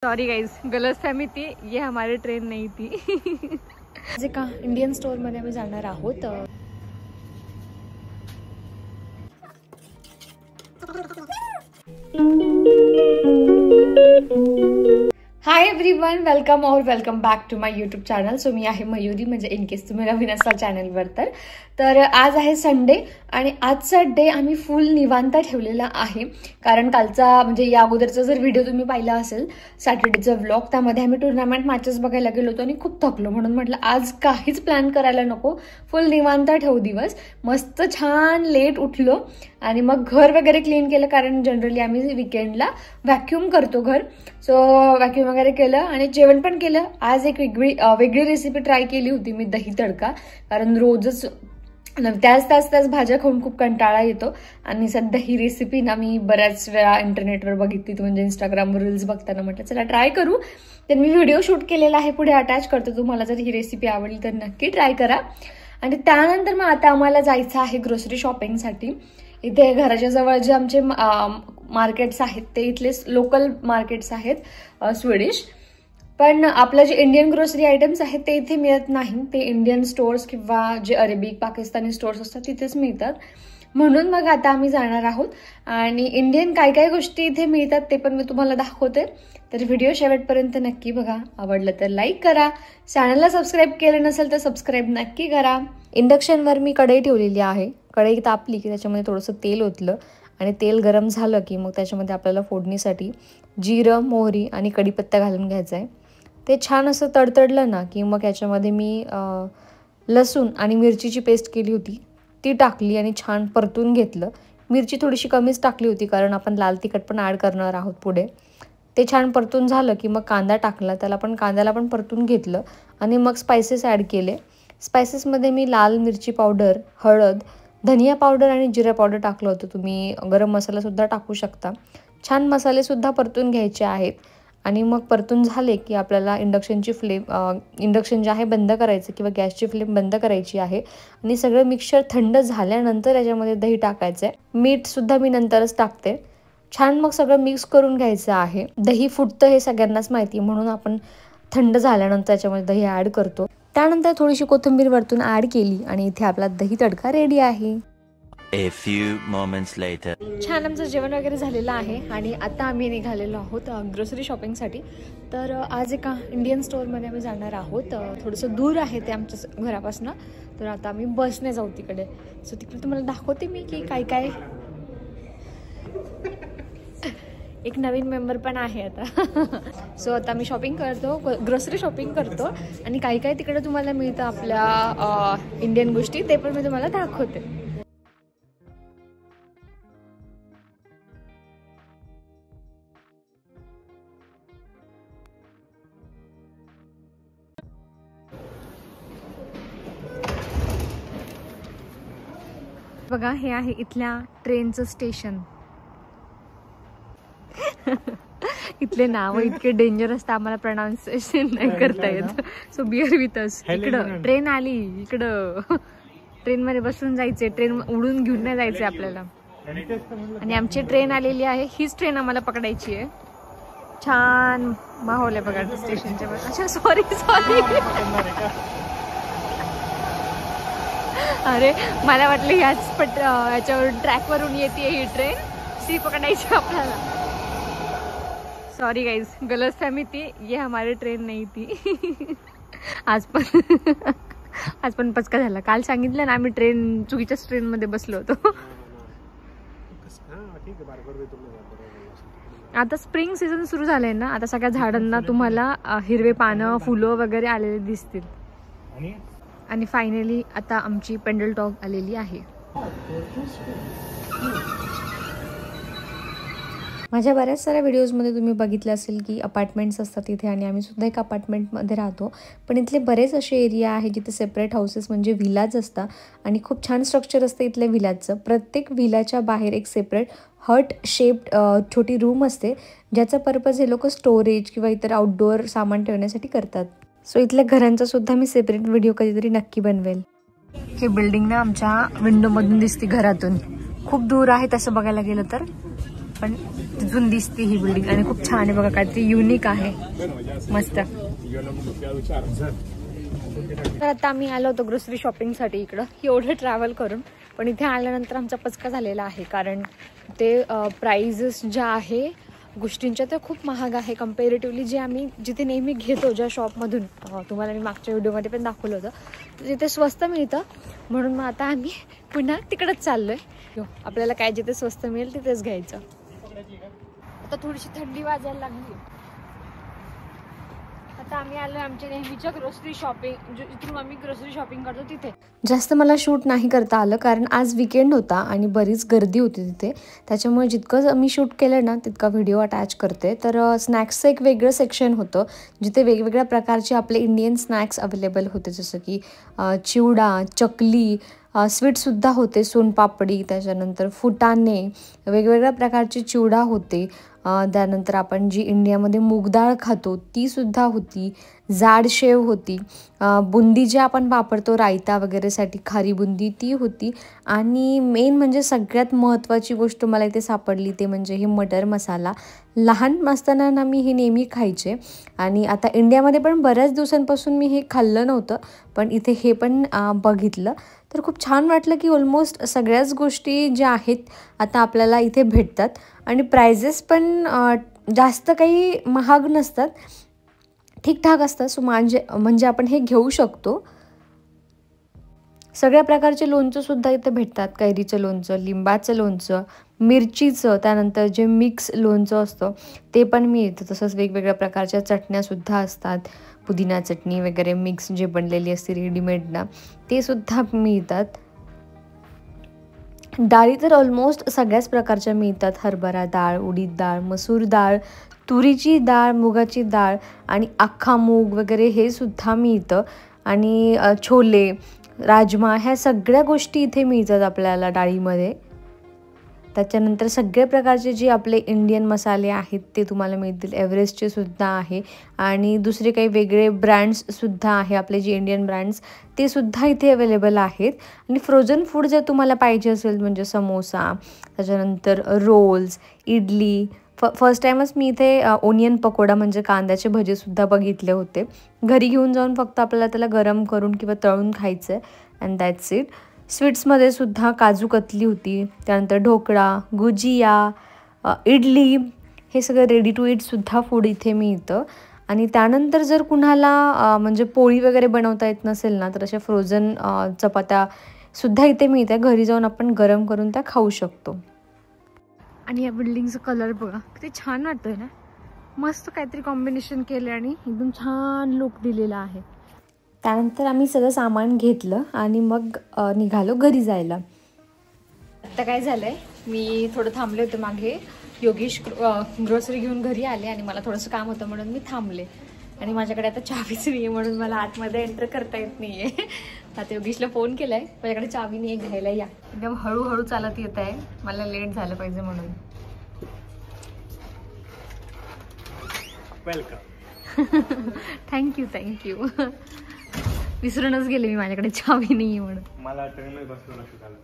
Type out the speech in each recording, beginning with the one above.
Sorry guys, गलतफहमी थी, ये हमारी ट्रेन नहीं थी। जे का इंडियन स्टोर मध्ये आम्ही जाणार आहोत। हाय एव्हरीवन, वेलकम और welcome back to my YouTube channel. So मी आहे मयुरी, म्हणजे इन केस तुम्ही नवीन असाल चॅनलवर तर आज आहे संडे आणि आजचा डे आम्ही फुल निवांत ठेवलेला आहे। कारण कालचा म्हणजे या अगोदरचा जर व्हिडिओ तुम्ही पाहिला असेल सॅटर्डेचा व्लॉग, त्यामध्ये आम्ही टुर्नामेंट मॅचेस बघायला गेलो होतो आणि खूप थकलो, म्हणून म्हटलं आज काहीच प्लॅन करायला नको, फुल निवांत ठेवू दिवस। मस्त छान लेट उठलो आणि मग घर वगैरे क्लीन केलं, कारण जनरली आम्ही वीकेंडला व्हॅक्यूम करतो घर। सो व्हॅक्यूम वगैरे केलं आणि जेवण पण केलं। आज एक वेगळी रेसिपी ट्राय केली होती मी, दही तडका, कारण रोजच त्याच भाज्या खाऊन खूप कंटाळा येतो आणि सध्या ही रेसिपी ना मी बऱ्याच वेळा इंटरनेटवर बघितली, म्हणजे इंस्टाग्रामवर रील्स बघताना म्हटलं चला ट्राय करू। तर मी व्हिडिओ शूट केलेला आहे, पुढे अटॅच करतो, तुम्हाला जर ही रेसिपी आवडली तर नक्की ट्राय करा। आणि त्यानंतर मग आता आम्हाला जायचं आहे ग्रोसरी शॉपिंगसाठी। इथे घराच्या जवळ जे आमचे मार्केट्स आहेत ते इथले लोकल मार्केट्स आहेत स्वीडिश, पण आपलं जे इंडियन ग्रोसरी आयटम्स आहेत ते इथे मिळत नाही, ते इंडियन स्टोर्स किंवा जे अरेबिक पाकिस्तानी स्टोर्स असतात तिथेच मिळतात। म्हणून मग आता आम्ही जाणार आहोत आणि इंडियन काय काय गोष्टी इथे मिळतात ते पण मी तुम्हाला दाखवते। तर व्हिडिओ शेवटपर्यंत नक्की बघा, आवडलं तर लाईक करा, चॅनलला सबस्क्राईब केलं नसेल तर सबस्क्राईब नक्की करा। इंडक्शनवर मी कढई ठेवलेली आहे, कढई तापली की त्याच्यामध्ये थोडंसं तेल ओतलं आणि तेल गरम झालं की मग त्याच्यामध्ये आपल्याला फोडणीसाठी जिरं, मोहरी आणि कढीपत्ता घालून घ्यायचा आहे। ते छान असं तडतडलं ना की मग याच्यामध्ये मी लसूण आणि मिरचीची पेस्ट केली होती ती टाकली आणि छान परतून घेतलं। मिरची थोडीशी कमीच टाकली होती कारण आपण लाल तिखट पण ॲड करणार आहोत पुढे। ते छान परतून झालं की मग कांदा टाकला, कांद्याला पण परतून घेतलं आणि मग स्पायसेस ॲड केले। स्पायसेसमध्ये मी लाल मिरची पावडर, हळद, धनिया पावडर आणि जिरा पावडर टाकलं होतं, तुम्ही गरम मसालासुद्धा टाकू शकता। छान मसालेसुद्धा परतून घ्यायचे आहेत आणि मग परतून झाले की आपल्याला इंडक्शन जे आहे बंद करायचं किंवा गॅसची फ्लेम बंद करायची आहे आणि सगळं मिक्सचर थंड झाल्यानंतर याच्यामध्ये दही टाकायचं आहे। मीठसुद्धा मी नंतरच टाकते। छान मग सगळं मिक्स करून घ्यायचं आहे। दही फुटतं हे सगळ्यांनाच माहिती, म्हणून आपण थंड झाल्यानंतर याच्यामध्ये दही ॲड करतो। त्यानंतर थोडीशी कोथिंबीर वरतून ॲड केली आणि इथे आपला दही तडका रेडी आहे। A few moments later. छान आमचं जेवण वगैरे झालेलं आहे आणि आता आम्ही निघालेलो आहोत ग्रोसरी शॉपिंगसाठी। तर आज एका इंडियन स्टोअरमध्ये आम्ही जाणार आहोत, थोडंसं दूर आहे ते आमच्या घरापासून, तर आता आम्ही बसने जाऊ तिकडे। सो तिकडे तुम्हाला दाखवते मी की काय काय, एक नवीन मेंबर पण आहे आता। सो आता मी शॉपिंग करतो, ग्रोसरी शॉपिंग करतो आणि काय काय तिकडे तुम्हाला मिळतं आपल्या इंडियन गोष्टी, ते पण मी तुम्हाला दाखवते। बघा, हे आहे इथल्या ट्रेनचं स्टेशन। इथले नाव इतके डेंजर असतात, आम्हाला प्रोनाउन्सिएशन नाही करता येत। So bear with us. इकडं ट्रेन आली, इकडं ट्रेन मध्ये बसून जायचे, ट्रेन उडून घेऊन नाही जायचे आपल्याला। आणि आमची ट्रेन आलेली आहे, हीच ट्रेन आम्हाला पकडायची आहे। छान माहोल आहे बघा स्टेशनच्या। अच्छा सॉरी, अरे मला वाटलं ह्याच्यावर ट्रॅकवरून येते ही ट्रेन, ती पकडायची आपल्याला। सॉरी गाइज, गलतफहमी थी, ये हमारी ट्रेन नहीं थी। आज पण पचका झाला। काल सांगितलं ना आम्ही चुकीच्याच ट्रेनमध्ये बसलो होतो। आता स्प्रिंग सीझन सुरू झालंय ना, आता सगळ्या झाडांना तुम्हाला हिरवे पानं, फुलं वगैरे आलेले दिसतील। आणि फायनली आता आमची पेंडल टॉग आलेली आहे। माझ्या बऱ्याच साऱ्या व्हिडिओजमध्ये तुम्ही बघितलं असेल की अपार्टमेंट्स असतात इथे, आणि आम्ही सुद्धा एक अपार्टमेंटमध्ये राहतो, पण इथले बरेच असे एरिया आहे जिथे सेपरेट हाऊसेस म्हणजे विलाज असतात आणि खूप छान स्ट्रक्चर असतं इथल्या विलाजचं। प्रत्येक विलाच्या बाहेर एक सेपरेट हट शेप्ड छोटी रूम असते, ज्याचा पर्पज हे लोक स्टोरेज किंवा इतर आउटडोअर सामान ठेवण्यासाठी करतात। सो इथल्या घरांचा सुद्धा मी सेपरेट व्हिडिओ कधीतरी नक्की बनवेल। हे बिल्डिंग ना आमच्या विंडोमधून दिसते घरातून, खूप दूर आहे तसं बघायला गेलं तर। पण तिथून दिसते ही बिल्डिंग आणि खूप छान आहे बघा, काहीतरी युनिक आहे, मस्त. तर आता आम्ही आलो होतो ग्रोसरी शॉपिंगसाठी इकडं, एवढं ट्रॅव्हल करून. पण इथे आल्यानंतर आमचा पचका झालेला आहे, कारण ते प्राइजेस ज्या आहे गोष्टींच्या त्या खूप महाग आहे कम्पॅरेटिव्हली जे आम्ही जिथे नेहमी घेतो, ज्या शॉपमधून तुम्हाला मी मागच्या व्हिडिओमध्ये पण दाखवलं होतं, तर तिथे स्वस्त मिळतं. म्हणून मग आता आम्ही पुन्हा तिकडंच चाललो आहे. आपल्याला काय जिथे स्वस्त मिळेल तिथेच घ्यायचं. आता थोडीशी थंडी वाजायला लागली. आता आम्ही आलो आमच्या नेहमीच्या ग्रोसरी शॉपिंग, जिथून आम्ही ग्रोसरी शॉपिंग करतो तिथे. जास्त मला शूट नाही करता आलं, कारण आज वीकेंड होता आणि बरीच गर्दी होती तिथे. त्याच्यामुळे जितकं मी शूट केलं ना तितका व्हिडिओ अटॅच करते. तर स्नॅक्सचं एक वेगळं सेक्शन होतं, जिथे वेगवेगळ्या प्रकारचे आपले इंडियन स्नॅक्स अवेलेबल होते, जसं की चिवडा, चकली, स्वीटसुद्धा होते, सोनपापडी, त्याच्यानंतर फुटाणे, वेगवेगळ्या प्रकारचे चिवडा होते. त्यानंतर आपण जी इंडियामध्ये मूगडाळ खातो तीसुद्धा होती, जाड शेव होती, बुंदी जे आपण वापरतो रायता वगैरेसाठी खारी बुंदी ती होती, आणि मेन म्हणजे सगळ्यात महत्त्वाची गोष्ट मला इथे सापडली ते म्हणजे हे मटर मसाला. लहान असताना ना मी हे नेहमी खायचे, आणि आता इंडियामध्ये पण बऱ्याच दिवसांपासून मी हे खाल्लं नव्हतं, पण इथे हे पण बघितलं. तर खूप छान वाटलं की ऑलमोस्ट सगळ्याच गोष्टी ज्या आहेत आता आपल्याला इथे भेटतात, आणि प्राइजेस पण जास्त काही महाग नसतात, ठीकठाक असतात. सो म्हणजे आपण हे घेऊ शकतो. सगळ्या प्रकारचे लोणचंसुद्धा इथे भेटतात, कैरीचं लोणचं, लिंबाचं लोणचं, मिरचीचं, त्यानंतर जे मिक्स लोणचं असतं ते पण मिळतं. तसंच वेगवेगळ्या प्रकारच्या चटण्यासुद्धा असतात, पुदिना चटणी वगैरे मिक्स जे बनलेली असते रेडीमेडना, ते सुद्धा मिळतात. डाळी तर ऑलमोस्ट सगळ्याच प्रकारच्या मिळतात, हरभरा डाळ, उडीद डाळ, मसूर डाळ, तुरीची डाळ, मुगाची डाळ आणि अख्खा मूग वगैरे हे सुद्धा मिळतं. आणि छोले, राजमा, ह्या सगळ्या गोष्टी इथे मिळतात आपल्याला डाळीमध्ये. त्याच्यानंतर सगळे प्रकारचे जे आपले इंडियन मसाले आहेत ते तुम्हाला मिळतील. एव्हरेस्टचे सुद्धा आहे, आणि दुसरे काही वेगळे ब्रँड्ससुद्धा आहे, आपले जे इंडियन ब्रँड्स ते सुद्धा इथे अवेलेबल आहेत. आणि फ्रोझन फूड जर तुम्हाला पाहिजे असेल म्हणजे समोसा, त्याच्यानंतर रोल्स, इडली. फर्स्ट टाईमच मी इथे ओनियन पकोडा म्हणजे कांद्याचे भजेसुद्धा बघितले होते. घरी घेऊन जाऊन फक्त आपल्याला त्याला गरम करून किंवा तळून खायचं आहे, अँड दॅट्स इट. स्वीट्समध्ये सुद्धा काजू कतली होती, त्यानंतर ढोकळा, गुजिया, इडली, हे सगळं रेडी टू ईटसुद्धा फूड इथे मिळतं. आणि त्यानंतर जर कुणाला म्हणजे पोळी वगैरे बनवता येत नसेल ना, तर अशा फ्रोझन चपात्यासुद्धा इथे मिळतात, घरी जाऊन आपण गरम करून त्या खाऊ शकतो. आणि या बिल्डिंगचं कलर बघा किती छान वाटतंय ना, मस्त काहीतरी कॉम्बिनेशन केलं आणि एकदम छान लुक दिलेला आहे. त्यानंतर आम्ही सगळं सामान घेतलं आणि मग निघालो घरी जायला. आता काय झालंय, मी थोडं थांबले होते मागे. योगेश ग्रोसरी घेऊन घरी आले आणि मला थोडंसं काम होतं म्हणून मी थांबले, आणि माझ्याकडे आता चावीच नाही आहे, म्हणून मला आतमध्ये एंटर करता येत नाही आहे. आता योगेशला फोन केलाय, माझ्याकडे चावी नाही आहे, घ्यायला या. एकदम हळूहळू चालत येत आहे, मला लेट झालं पाहिजे म्हणून. वेलकम. Thank you thank you. विसरूनच गेले मी, माझ्याकडे चावी नाही आहे म्हणून. मला ट्रेनमध्ये बसलो नशीब झालं.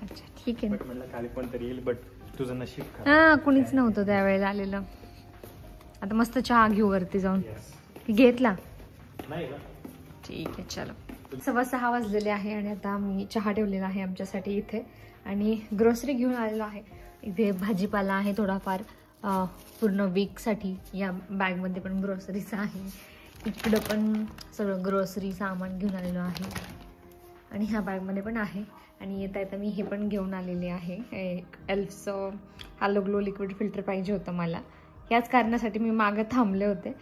अच्छा ठीक आहे. बट म्हणलं खाली कोणतरी येईल, बट तुझं नशीब खराब. हां, कुणीच नव्हतं त्यावेळेला आलेलं. आता मस्त चहा घेऊ वरती जाऊन. घेतला नाही ना? ठीक आहे, चलो. 6:15 वाजलेले आहे आणि आता मी चहा ठेवलेला आहे आमच्यासाठी इथे, आणि ग्रोसरी घेऊन आलेलो आहे. इथे भाजीपाला आहे थोडाफार पूर्ण वीकसाठी. या बॅगमध्ये पण ग्रोसरीचं आहे, इकडं पण सगळं ग्रोसरी सामान घेऊन आलेलो आहे, आणि ह्या बॅगमध्ये पण आहे. आणि येता येता मी हे पण घेऊन आलेले आहे, एक एल्फचं हॅलो ग्लो लिक्विड फिल्टर पाहिजे होतं मला. याच कारणासाठी मी मागं थांबले होते,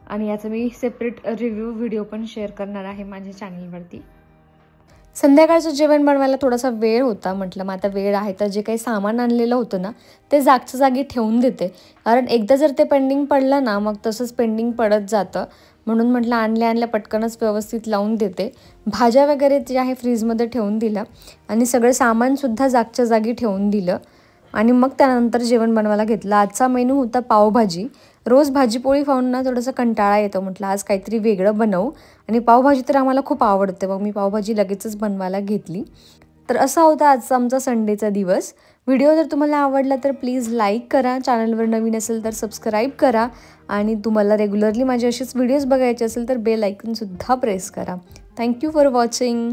आणि याचं मी सेपरेट रिव्ह्यू व्हिडिओ पण शेअर करणार आहे माझ्या चॅनलवरती. संध्याकाळचं जेवण बनवायला थोडासा वेळ होता, म्हटलं मग आता वेळ आहे तर जे काही सामान आणलेलं होतं ना ते जागच्या जागी ठेवून देते, कारण एकदा जर ते पेंडिंग पडलं ना मग तसंच पेंडिंग पडत जातं. म्हणून म्हटलं आणल्या पटकनच व्यवस्थित लावून देते. भाज्या वगैरे जे आहे फ्रीजमध्ये ठेवून दिल्या, आणि सगळं सामानसुद्धा जागच्या जागी ठेवून दिलं, आणि मग त्यानंतर जेवण बनवायला घेतलं. आजचा मेनू होता पावभाजी. रोज भाजीपोळी खाऊन ना थोडंसं कंटाळा येतो, म्हटलं आज काहीतरी वेगळं बनवू, आणि पावभाजी तर आम्हाला खूप आवडते, मग मी पावभाजी लगेचच बनवायला घेतली. तर असा होता आजचा आमचा संडेचा दिवस. व्हिडिओ जर तुम्हाला आवडला तर प्लीज लाईक करा, चॅनलवर नवीन असेल तर सबस्क्राईब करा आणि तुम्हाला रेग्युलरली माझे असेच व्हिडिओज बघायचे असेल तर बेल आयकॉनसुद्धा प्रेस करा. Thank you for watching.